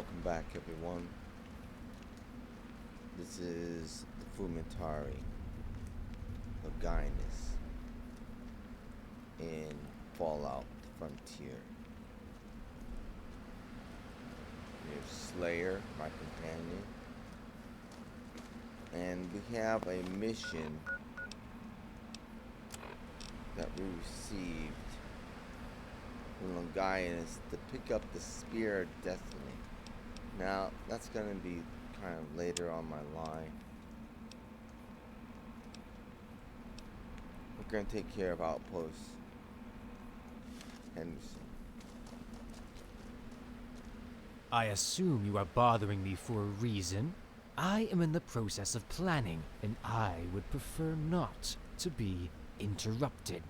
Welcome back, everyone. This is the Fumitari of Gaius in Fallout Frontier. Here's Slayer, my companion. And we have a mission that we received from Gaius to pick up the Spear of Destiny. Now, that's going to be kind of later on my line. We're going to take care of Outpost Henderson. I assume you are bothering me for a reason. I am in the process of planning, and I would prefer not to be interrupted.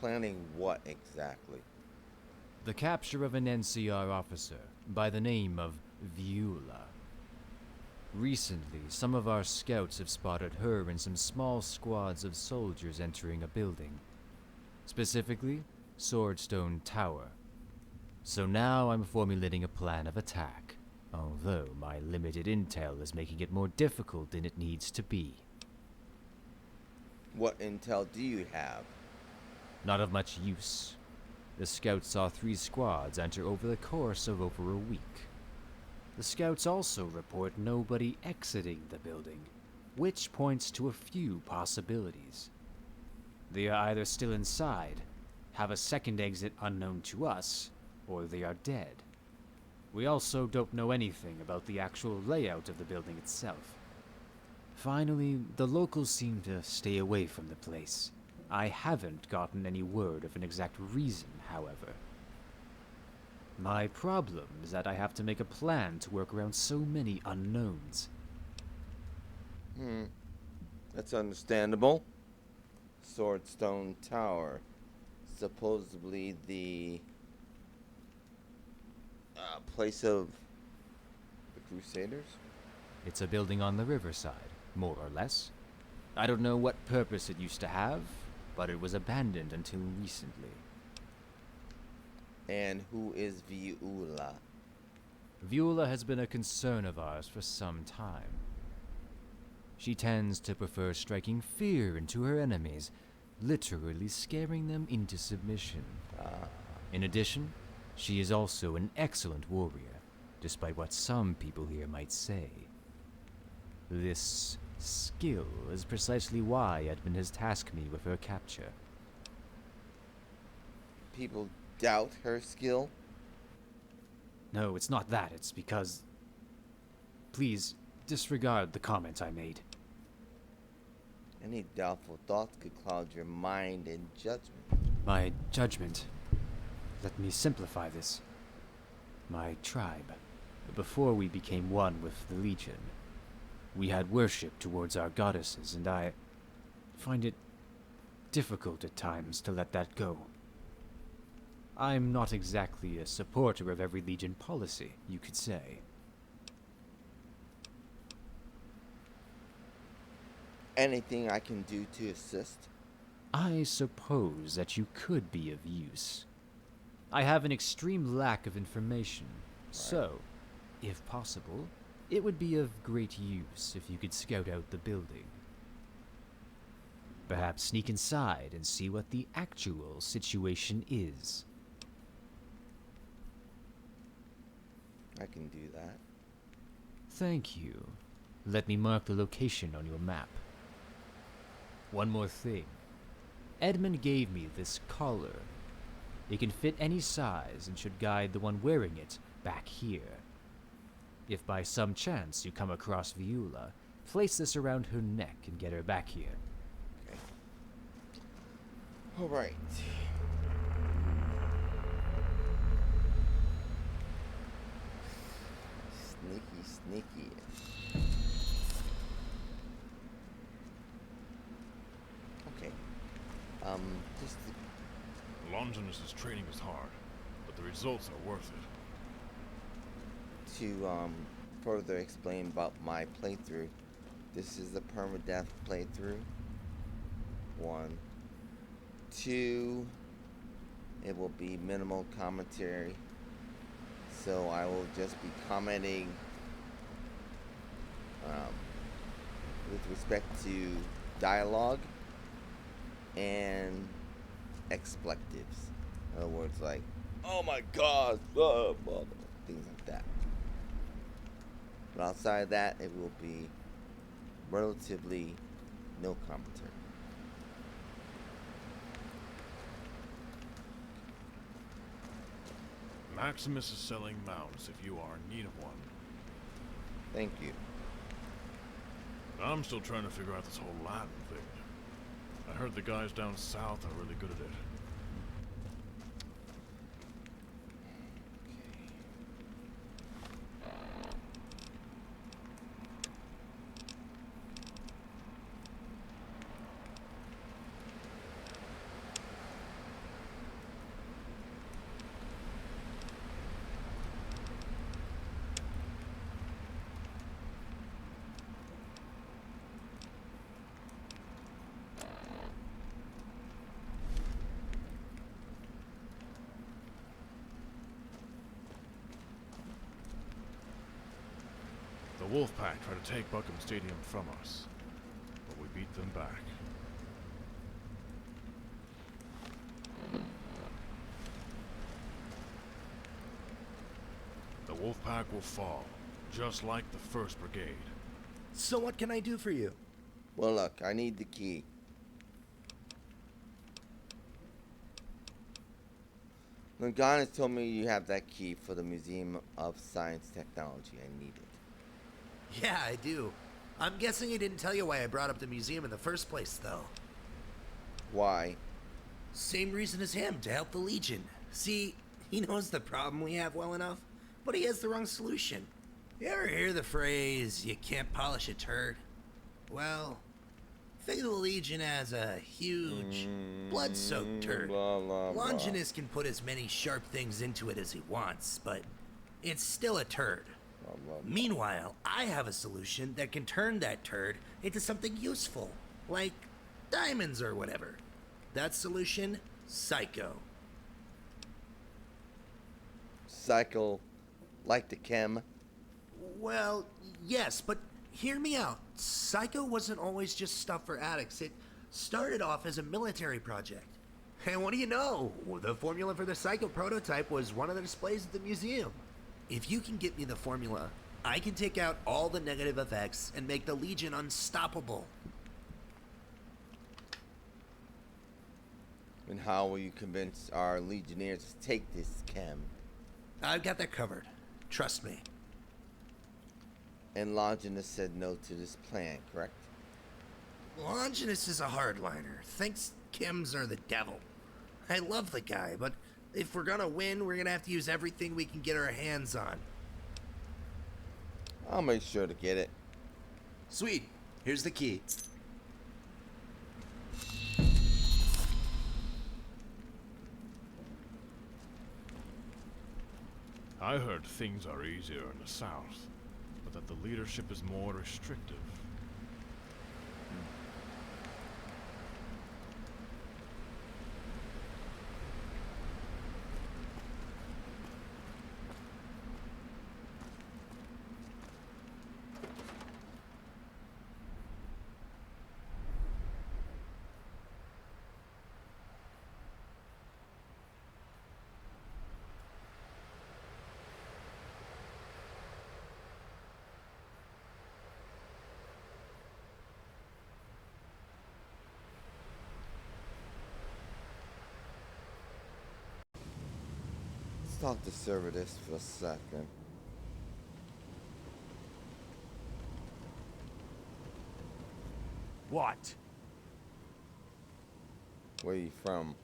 Planning what exactly? The capture of an NCR officer by the name of Viola. Recently, some of our scouts have spotted her and some small squads of soldiers entering a building. Specifically, Swordstone Tower. So now I'm formulating a plan of attack, although my limited intel is making it more difficult than it needs to be. What intel do you have? Not of much use. The scouts saw 3 squads enter over the course of over a week. The scouts also report nobody exiting the building, which points to a few possibilities. They are either still inside, have a second exit unknown to us, or they are dead. We also don't know anything about the actual layout of the building itself. Finally, the locals seem to stay away from the place. I haven't gotten any word of an exact reason, however. My problem is that I have to make a plan to work around so many unknowns. That's understandable. Swordstone Tower. Supposedly the place of the Crusaders? It's a building on the riverside, more or less. I don't know what purpose it used to have, but it was abandoned until recently. And who is Viola? Viola has been a concern of ours for some time. She tends to prefer striking fear into her enemies, literally scaring them into submission. In addition, she is also an excellent warrior, despite what some people here might say. This skill is precisely why Edmund has tasked me with her capture. People doubt her skill? No, it's not that. It's because... Please, disregard the comment I made. Any doubtful thoughts could cloud your mind and judgment. My judgment. Let me simplify this. My tribe. Before we became one with the Legion, we had worship towards our goddesses, and I find it difficult at times to let that go. I'm not exactly a supporter of every Legion policy, you could say. Anything I can do to assist? I suppose that you could be of use. I have an extreme lack of information, so, if possible, it would be of great use if you could scout out the building. Perhaps sneak inside and see what the actual situation is. I can do that. Thank you. Let me mark the location on your map. One more thing. Edmund gave me this collar. It can fit any size and should guide the one wearing it back here. If by some chance you come across Viola, place this around her neck and get her back here. Okay. Alright. Sneaky. Okay. Just Longinus's training is hard, but the results are worth it. to further explain about my playthrough. This is the permadeath playthrough. 1. 2. It will be minimal commentary. So I will just be commenting with respect to dialogue and expletives. In other words, like, oh my god, blah, blah, blah, things like that. But outside of that, it will be relatively no commentary. Maximus is selling mounts if you are in need of one. Thank you. I'm still trying to figure out this whole Latin thing. I heard the guys down south are really good at it. The Wolfpack tried to take Buckham Stadium from us, but we beat them back. The Wolfpack will fall, just like the 1st Brigade. So what can I do for you? Well, look, I need the key. Longana told me you have that key for the Museum of Science Technology. I need it. Yeah, I do. I'm guessing he didn't tell you why I brought up the museum in the first place, though. Why? Same reason as him, to help the Legion. See, he knows the problem we have well enough, but he has the wrong solution. You ever hear the phrase, you can't polish a turd? Well, think of the Legion as a huge, blood-soaked turd. Blah, blah, blah. Longinus can put as many sharp things into it as he wants, but it's still a turd. Blah, blah, blah. Meanwhile, I have a solution that can turn that turd into something useful, like diamonds or whatever. That solution, Psycho. Psycho, like the chem. Well, yes, but hear me out. Psycho wasn't always just stuff for addicts. It started off as a military project. And what do you know? The formula for the Psycho prototype was one of the displays at the museum. If you can get me the formula, I can take out all the negative effects and make the Legion unstoppable. And how will you convince our Legionnaires to take this chem? I've got that covered. Trust me. And Longinus said no to this plan, correct? Longinus is a hardliner. Thinks chems are the devil. I love the guy, but if we're gonna win, we're gonna have to use everything we can get our hands on. I'll make sure to get it. Sweet. Here's the key. I heard things are easier in the south, but that the leadership is more restrictive. Let's talk to Servetus for a second. What? Where you from?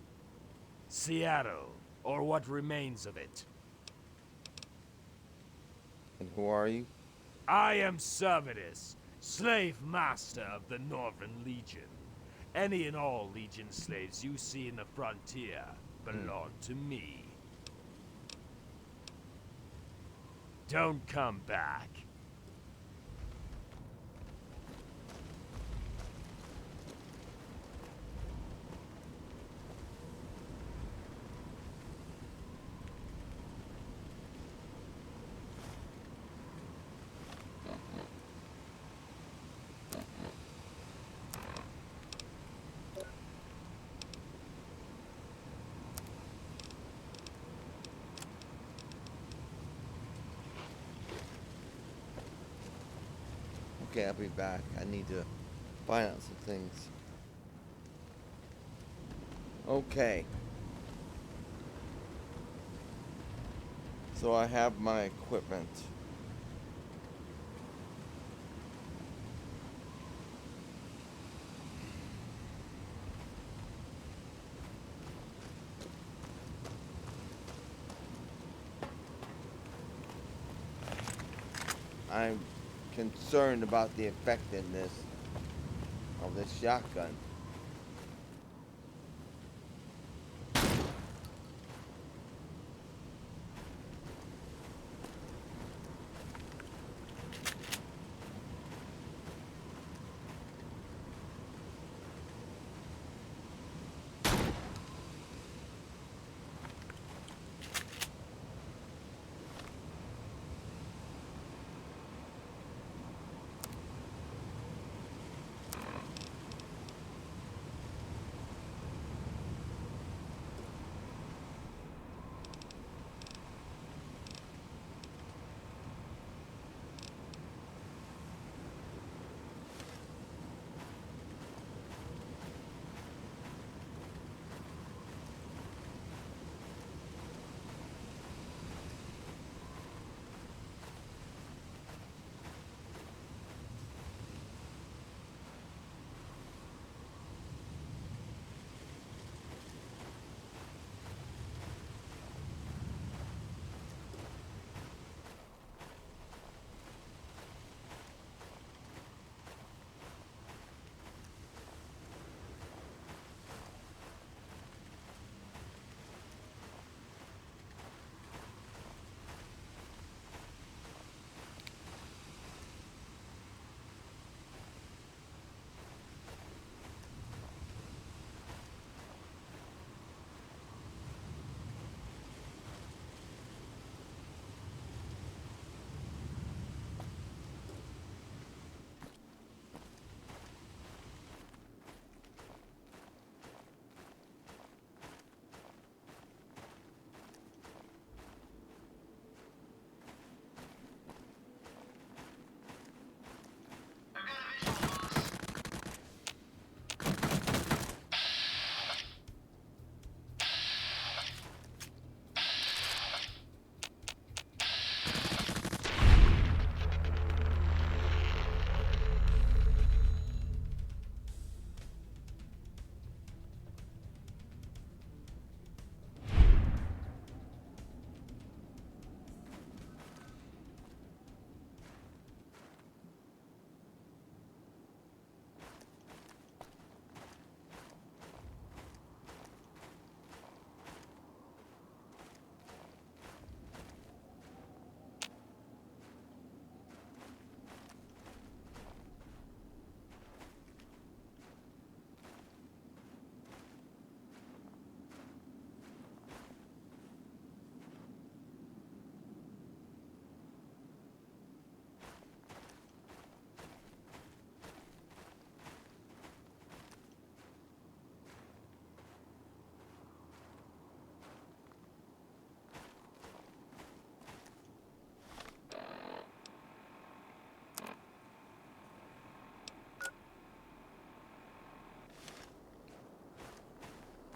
Seattle, or what remains of it. And who are you? I am Servetus, slave master of the Northern Legion. Any and all Legion slaves you see in the frontier belong to me. Don't come back. Okay, I'll be back. I need to find out some things. Okay. So I have my equipment. I'm concerned about the effectiveness of this shotgun.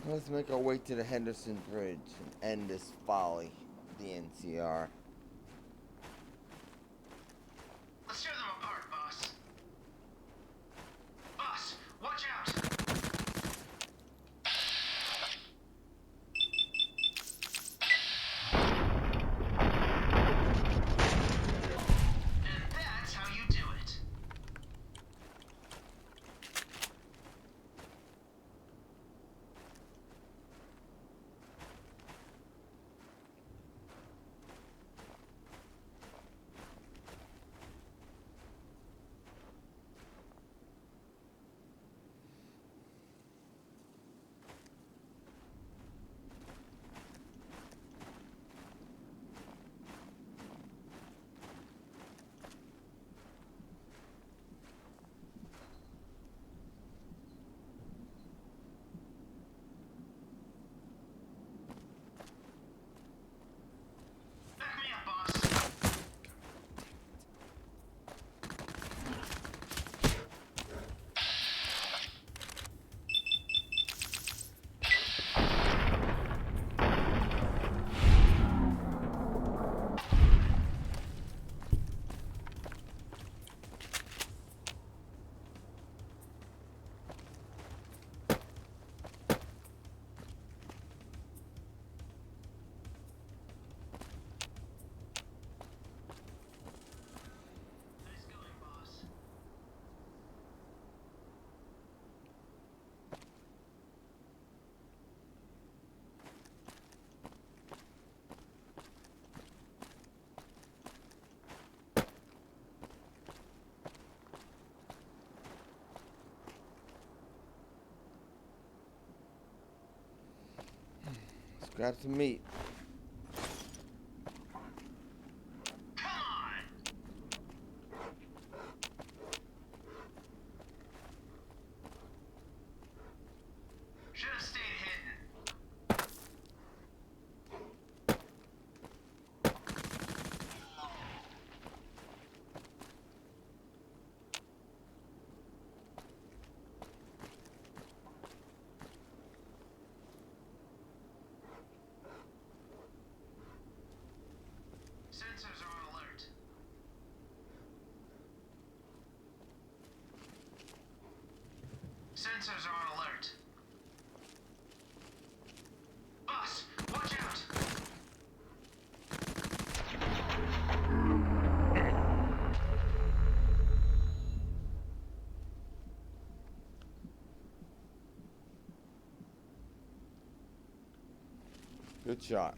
Let's make our way to the Henderson Bridge and end this folly, the NCR. Let's tear them apart, boss. Boss, watch out! And that's how you do it. Grab some meat. Come on! Should have stayed hidden. Sensors are on alert. Sensors are on alert. Boss, watch out! Good shot.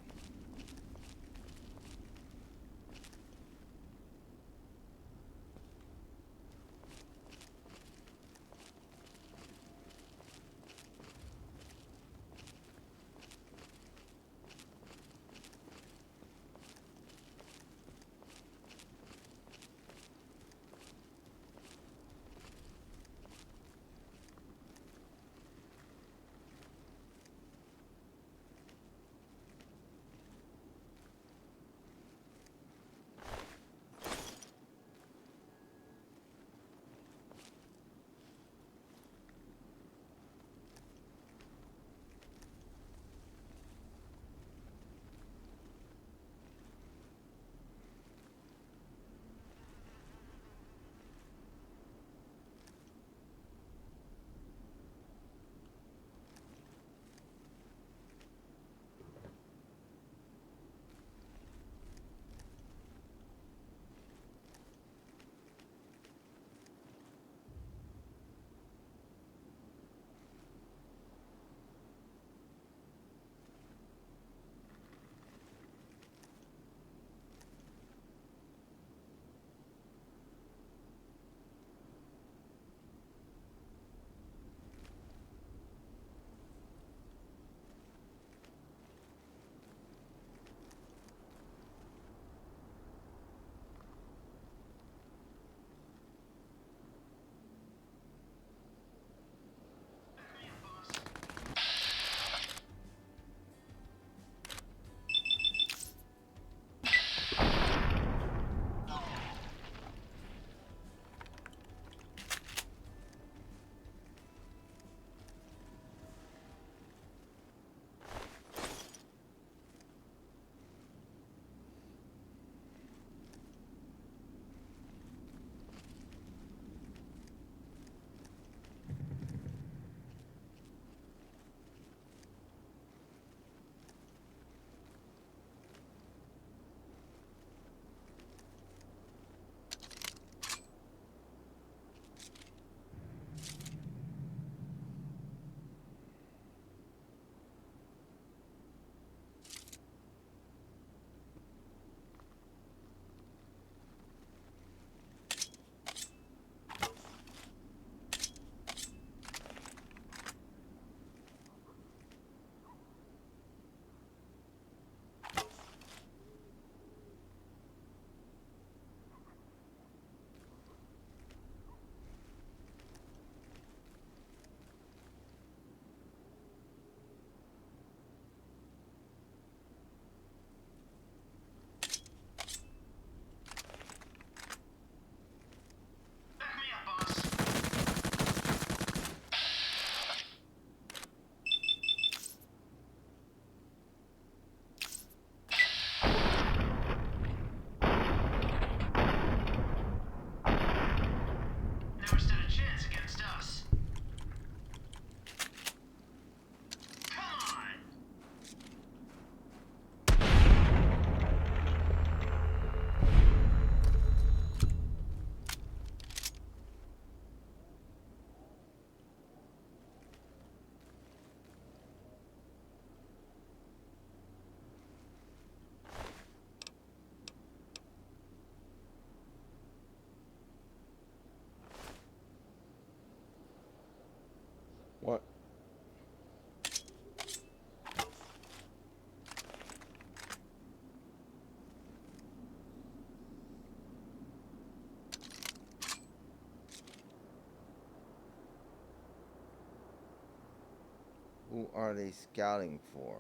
are they scouting for?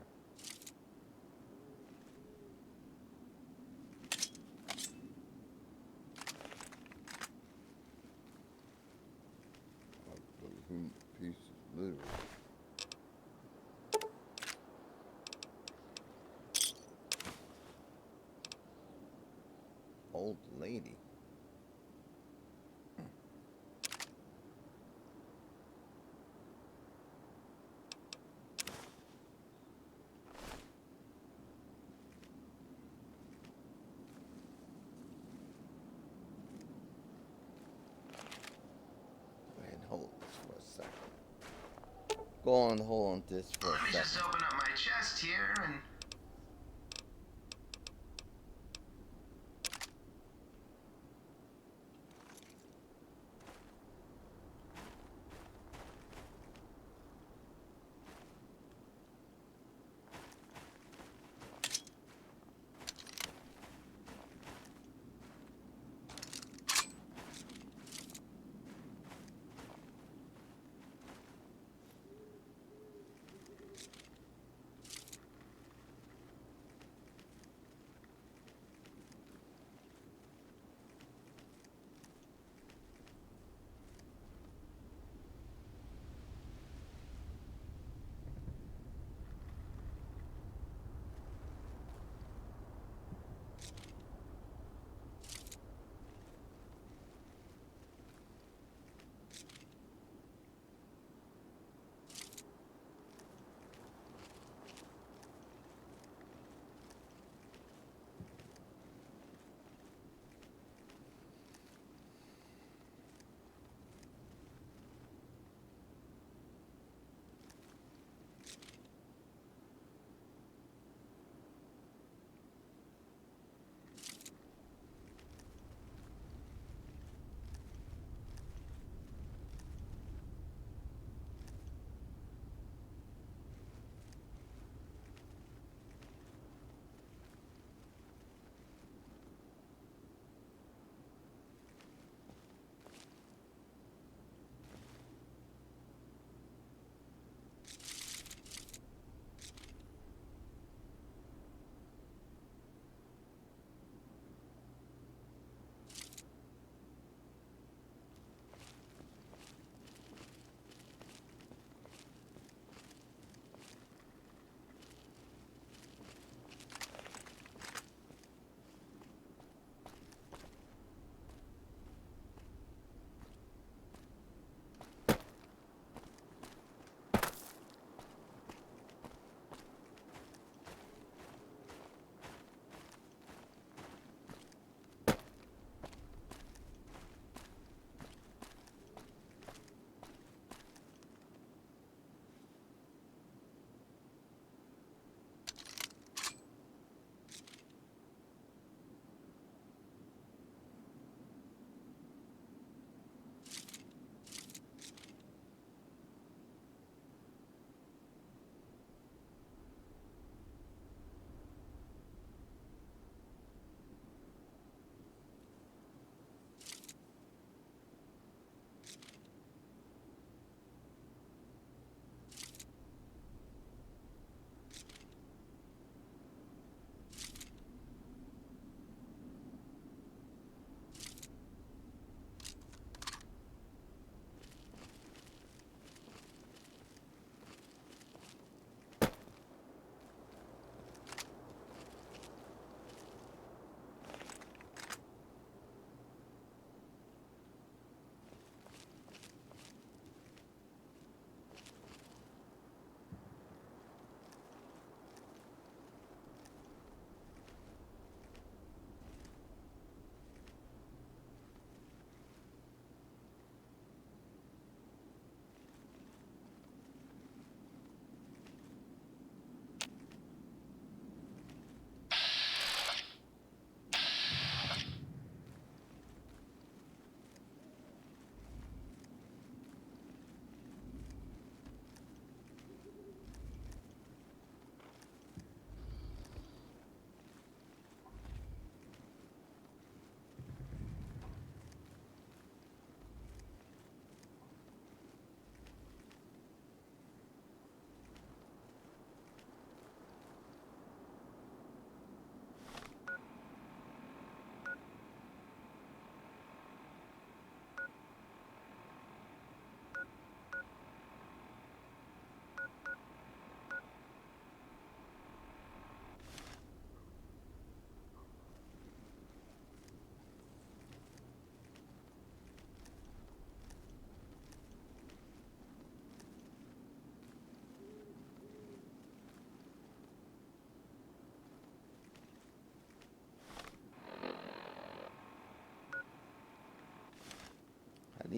Pieces, literally. Old lady. Go ahead and hold this for a second. Go on, hold on this for Let a me just second. open up my chest here and.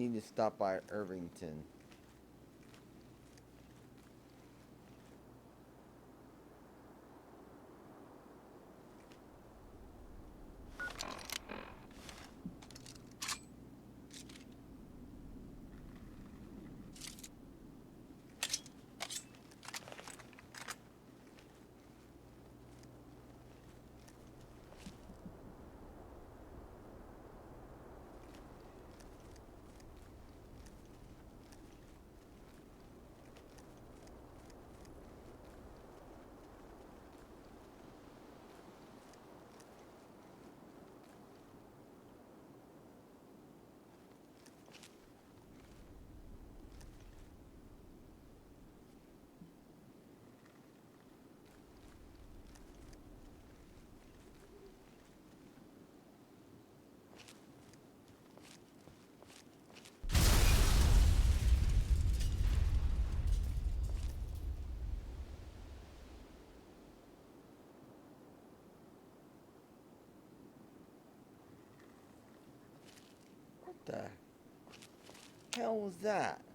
need to stop by Irvington. What the hell was that?